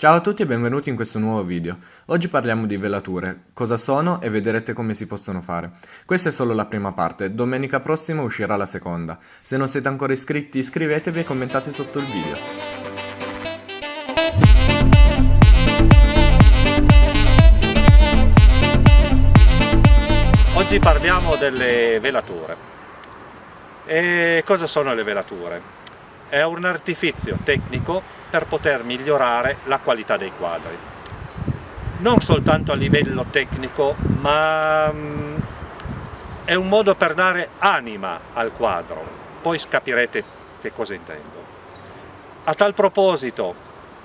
Ciao a tutti e benvenuti in questo nuovo video. Oggi parliamo di velature, cosa sono e vedrete come si possono fare. Questa è solo la prima parte, domenica prossima uscirà la seconda. Se non siete ancora iscritti iscrivetevi e commentate sotto il video. Oggi parliamo delle velature. E cosa sono le velature? È un artificio tecnico per poter migliorare la qualità dei quadri. Non soltanto a livello tecnico, ma è un modo per dare anima al quadro. Poi capirete che cosa intendo. A tal proposito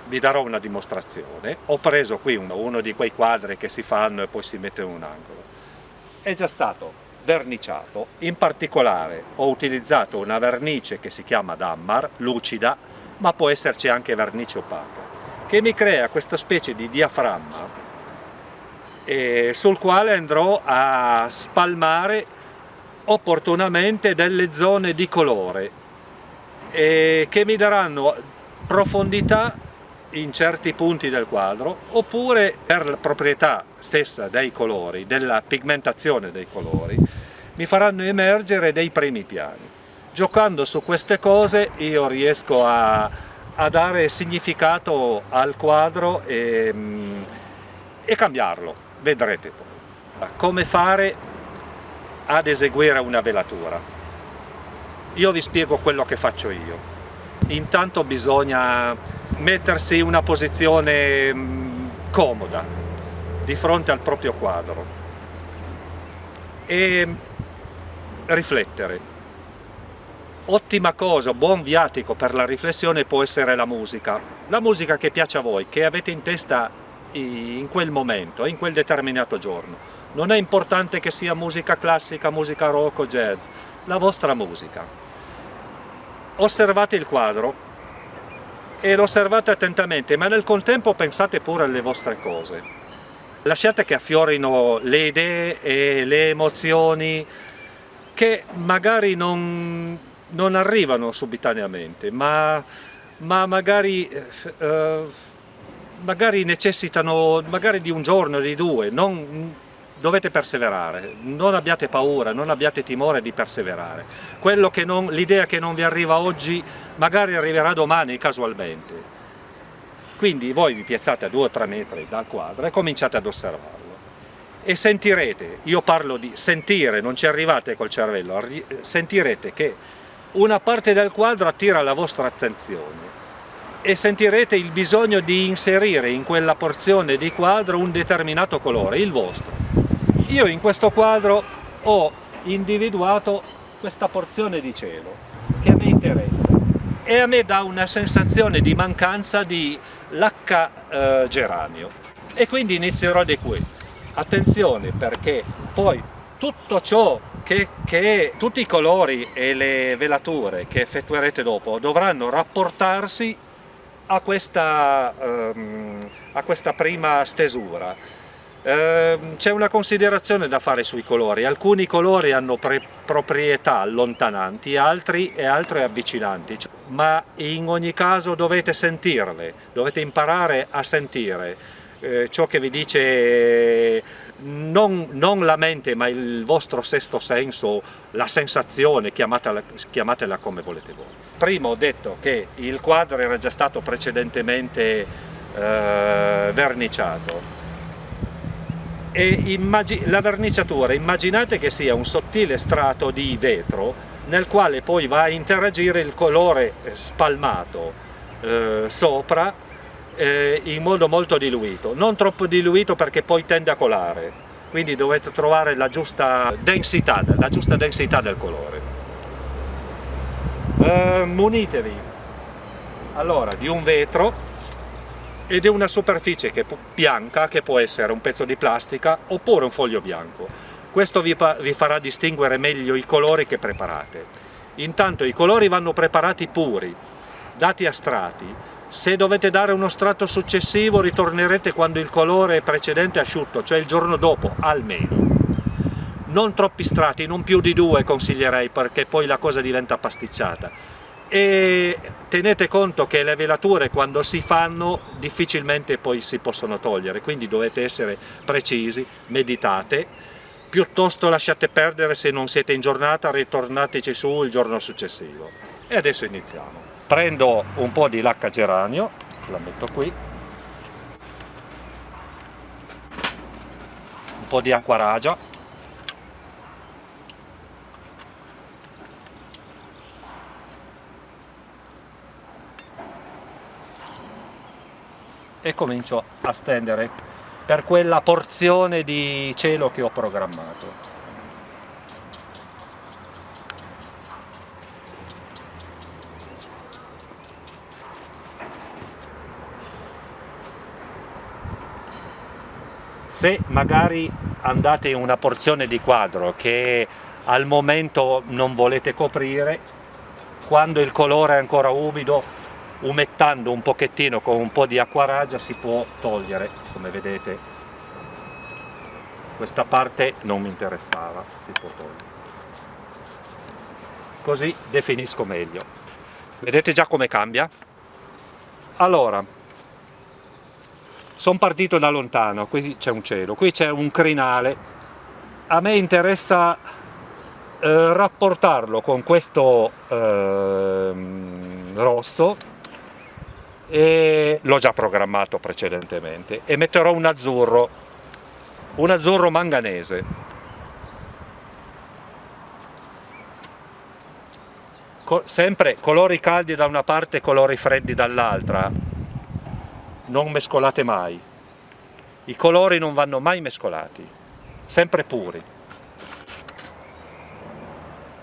vi darò una dimostrazione. Ho preso qui uno di quei quadri che si fanno e poi si mette in un angolo. È già stato verniciato, in particolare ho utilizzato una vernice che si chiama Dammar, lucida, ma può esserci anche vernice opaca, che mi crea questa specie di diaframma sul quale andrò a spalmare opportunamente delle zone di colore che mi daranno profondità in certi punti del quadro, oppure per la proprietà stessa dei colori, della pigmentazione dei colori, mi faranno emergere dei primi piani. Giocando su queste cose io riesco a dare significato al quadro e cambiarlo, vedrete poi. Come fare ad eseguire una velatura? Io vi spiego quello che faccio io. Intanto bisogna mettersi in una posizione comoda di fronte al proprio quadro e riflettere. Ottima cosa, buon viatico per la riflessione può essere la musica che piace a voi, che avete in testa in quel momento, in quel determinato giorno. Non è importante che sia musica classica, musica rock o jazz, la vostra musica. Osservate il quadro e lo osservate attentamente, ma nel contempo pensate pure alle vostre cose. Lasciate che affiorino le idee e le emozioni che magari non arrivano subitaneamente, ma magari necessitano magari di un giorno, di due. Dovete perseverare, non abbiate paura, non abbiate timore di perseverare. L'idea che non vi arriva oggi magari arriverà domani casualmente. Quindi voi vi piazzate a 2 o 3 metri dal quadro e cominciate ad osservarlo. E sentirete, io parlo di sentire, non ci arrivate col cervello, sentirete che una parte del quadro attira la vostra attenzione e sentirete il bisogno di inserire in quella porzione di quadro un determinato colore, il vostro. Io in questo quadro ho individuato questa porzione di cielo che a me interessa e a me dà una sensazione di mancanza di lacca geranio e quindi inizierò di qui. Attenzione, perché poi tutto ciò tutti i colori e le velature che effettuerete dopo dovranno rapportarsi a questa prima stesura. C'è una considerazione da fare sui colori. Alcuni colori hanno proprietà allontananti, altri avvicinanti, ma in ogni caso dovete sentirle, dovete imparare a sentire ciò che vi dice non la mente, ma il vostro sesto senso, la sensazione, chiamatela come volete voi. Prima ho detto che il quadro era già stato precedentemente verniciato. E la verniciatura, immaginate che sia un sottile strato di vetro nel quale poi va a interagire il colore spalmato sopra in modo molto diluito, non troppo diluito perché poi tende a colare, quindi dovete trovare la giusta densità del colore. Munitevi allora di un vetro ed è una superficie bianca, che può essere un pezzo di plastica oppure un foglio bianco. Questo vi farà distinguere meglio i colori che preparate. Intanto i colori vanno preparati puri, dati a strati. Se dovete dare uno strato successivo ritornerete quando il colore precedente è asciutto, cioè il giorno dopo almeno. Non troppi strati, non più di 2 consiglierei, perché poi la cosa diventa pasticciata. e tenete conto che le velature quando si fanno difficilmente poi si possono togliere, quindi dovete essere precisi, meditate, piuttosto lasciate perdere. Se non siete in giornata, ritornateci su il giorno successivo. E adesso iniziamo. Prendo un po' di lacca geranio, la metto qui, un po' di acqua ragia, e comincio a stendere per quella porzione di cielo che ho programmato. Se magari andate in una porzione di quadro che al momento non volete coprire, quando il colore è ancora umido, umettando un pochettino con un po' di acqua ragia si può togliere. Come vedete, questa parte non mi interessava, si può togliere. Così definisco meglio. Vedete già come cambia? Allora, sono partito da lontano, qui c'è un cielo, qui c'è un crinale. A me interessa rapportarlo con questo rosso, e l'ho già programmato precedentemente, e metterò un azzurro manganese. Sempre colori caldi da una parte, colori freddi dall'altra, non mescolate mai, i colori non vanno mai mescolati, sempre puri.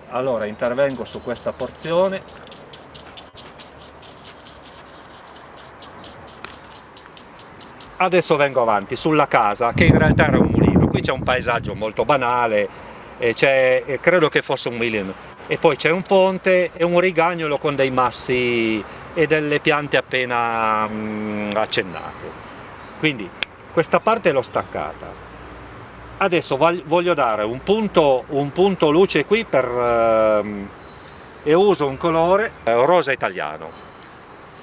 Allora intervengo su questa porzione, adesso vengo avanti sulla casa, che in realtà era un mulino. Qui c'è un paesaggio molto banale, credo che fosse un mulino, e poi c'è un ponte e un rigagnolo con dei massi e delle piante appena accennate. Quindi questa parte l'ho staccata. Adesso voglio dare un punto luce qui e uso un colore rosa italiano.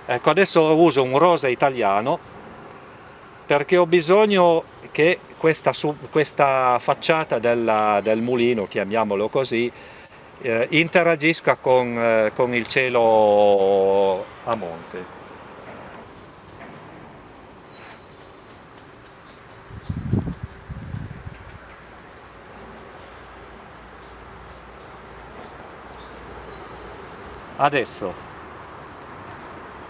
Ecco, adesso uso un rosa italiano perché ho bisogno che questa facciata del mulino, chiamiamolo così, interagisca con il cielo a monte. Adesso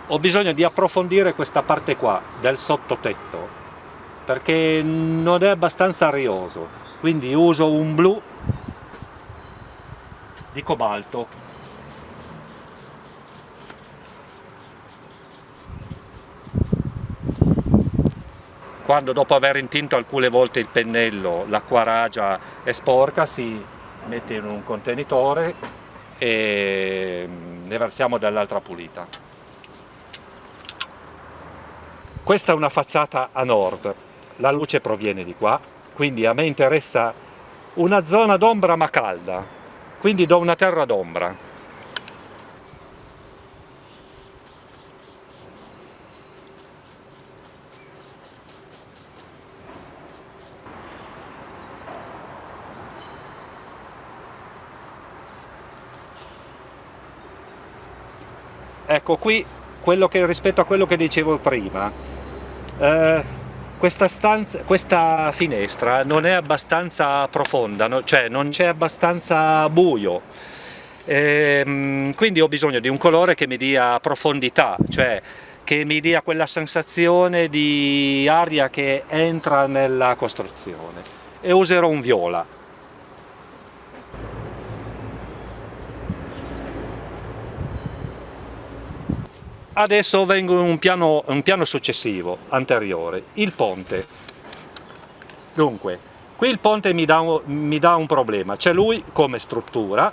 ho bisogno di approfondire questa parte qua del sottotetto, perché non è abbastanza arioso, quindi uso un blu di cobalto. Quando dopo aver intinto alcune volte il pennello l'acqua ragia è sporca, si mette in un contenitore e ne versiamo dell'altra pulita. Questa è una facciata a nord, la luce proviene di qua, quindi a me interessa una zona d'ombra ma calda, quindi do una terra d'ombra. Ecco qui rispetto a quello che dicevo prima, questa finestra non è abbastanza profonda, cioè non c'è abbastanza buio, quindi ho bisogno di un colore che mi dia profondità, cioè che mi dia quella sensazione di aria che entra nella costruzione, e userò un viola. Adesso vengo in un piano successivo, anteriore, il ponte. Dunque, qui il ponte mi dà un problema, c'è lui come struttura,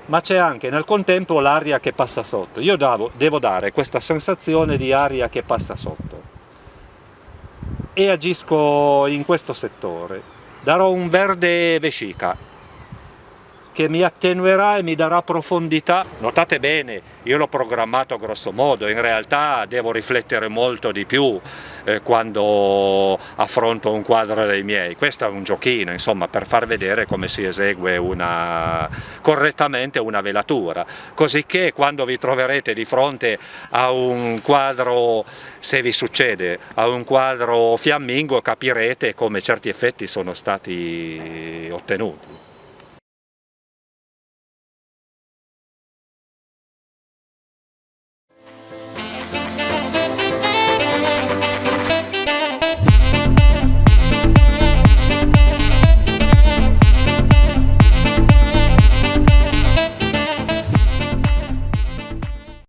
ma c'è anche nel contempo l'aria che passa sotto. Io devo dare questa sensazione di aria che passa sotto, e agisco in questo settore. Darò un verde vescica. che mi attenuerà e mi darà profondità. Notate bene, io l'ho programmato grosso modo, in realtà devo riflettere molto di più quando affronto un quadro dei miei. Questo è un giochino, insomma, per far vedere come si esegue correttamente una velatura, così che quando vi troverete di fronte a un quadro, se vi succede, a un quadro fiammingo, capirete come certi effetti sono stati ottenuti.